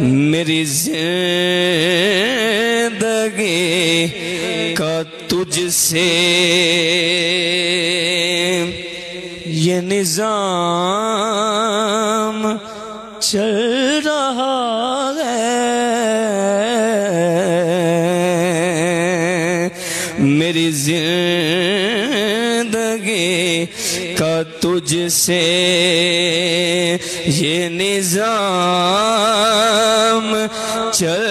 میری زندگی کا تجھ سے یہ نظام چل رہا ہے، میری زندگی کا تجھ سے یہ نظام چل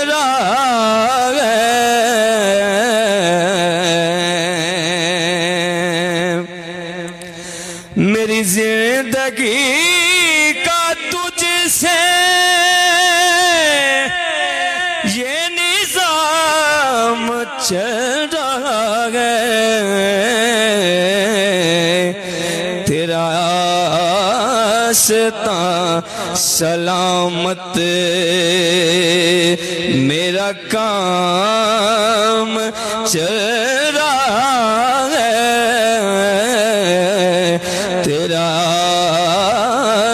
رہا ہے، میری زندگی کا تجھ سے یہ نظام چل رہا ہے، تیرا آستاں سلامت میرا کام چل رہا ہے، تیرا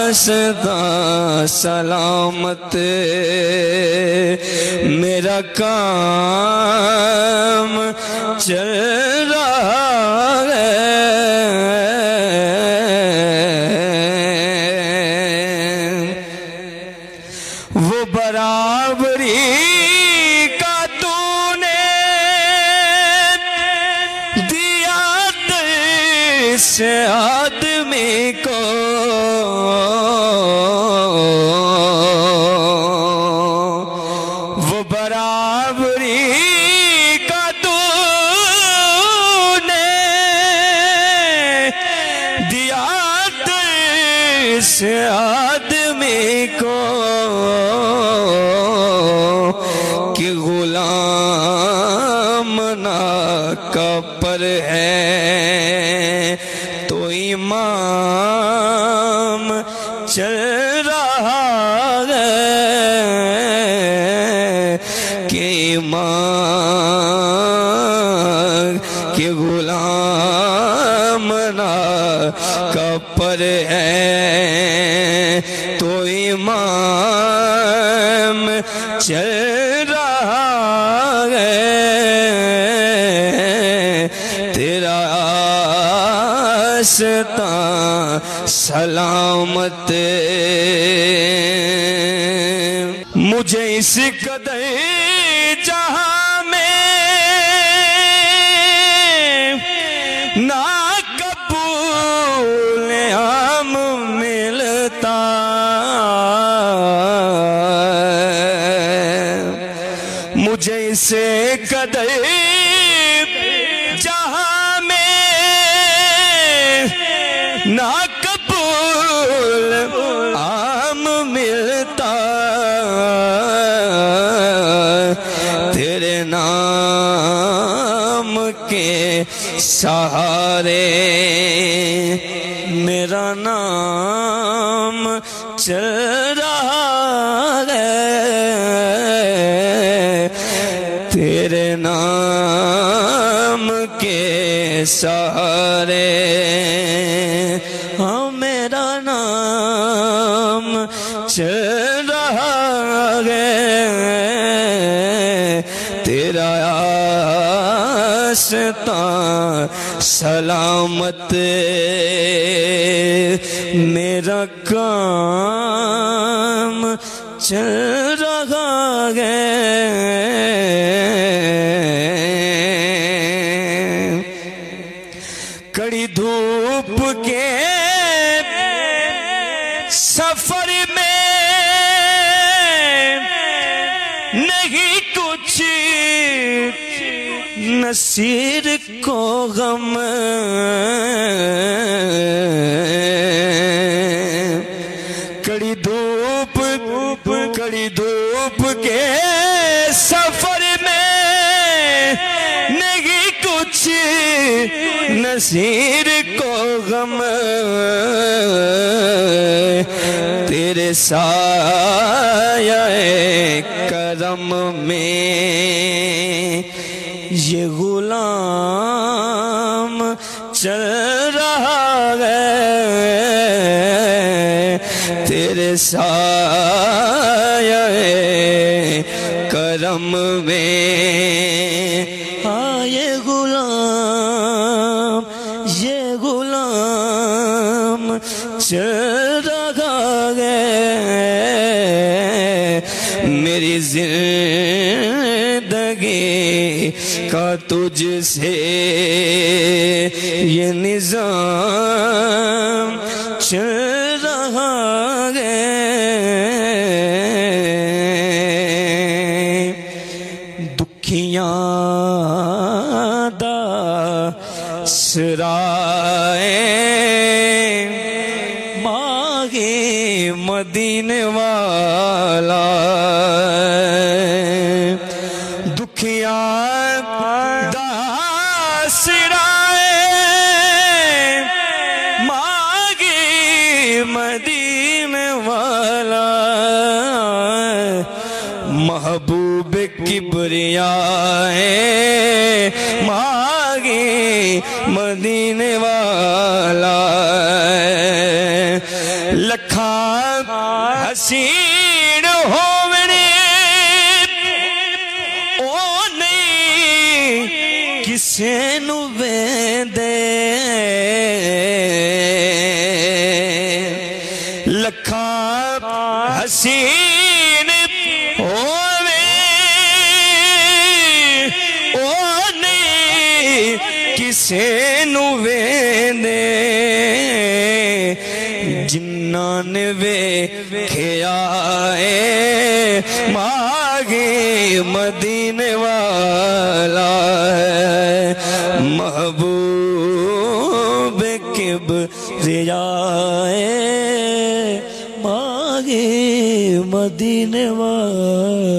آستاں سلامت میرا کام چل رہا ہے، وہ برابری کا تو نے دیا اس آدمی کو، وہ برابری کا تو نے دیا اس آدمی کو کہ غلام نہ کپر ہے تو امام چل رہا ہے، کہ امام کہ غلام نہ کپر ہے تو امام چل رہا ہے، تیرا آستاں سلامت مجھے اس قدر جہاں میں ناقبول عام ملتا، مجھے اس قدر جہاں میں ناقبول عام ملتا، تیرے نام کے سہارے میرا نام چل رہا ہے، تیرے نام کے سہارے ہاں میرا نام چل رہا ہے، تیرا آستاں سلامت میرا کام چل رہا ہے، کڑی دھوپ کے سفر میں نہیں کچھ نصیر کو غم، کڑی دھوپ کے سفر میں نہیں کچھ نصیر کو غم، تیرے سایہ کرم میں یہ غلام چل رہا ہے، تیرے سایہ کرم میں یہ غلام چل رہا ہے میری زندگی کا تجھ سے یہ نظام چل رہا ہے دکھیاں دا سرائے ماغی مدینے والا دکھیاں دا سرائے ماغی مدینے والا محبوب کبریاء ماغی مدینے والا لکھاں حسین ہوونے او نہیں کسے نو ویندے لکھاں حسین ہووے او نہیں کسے نو ویندے جنہاں نے ویکھیا ماغی مدینے والا محبوب کبریاء ماغی مدینے والا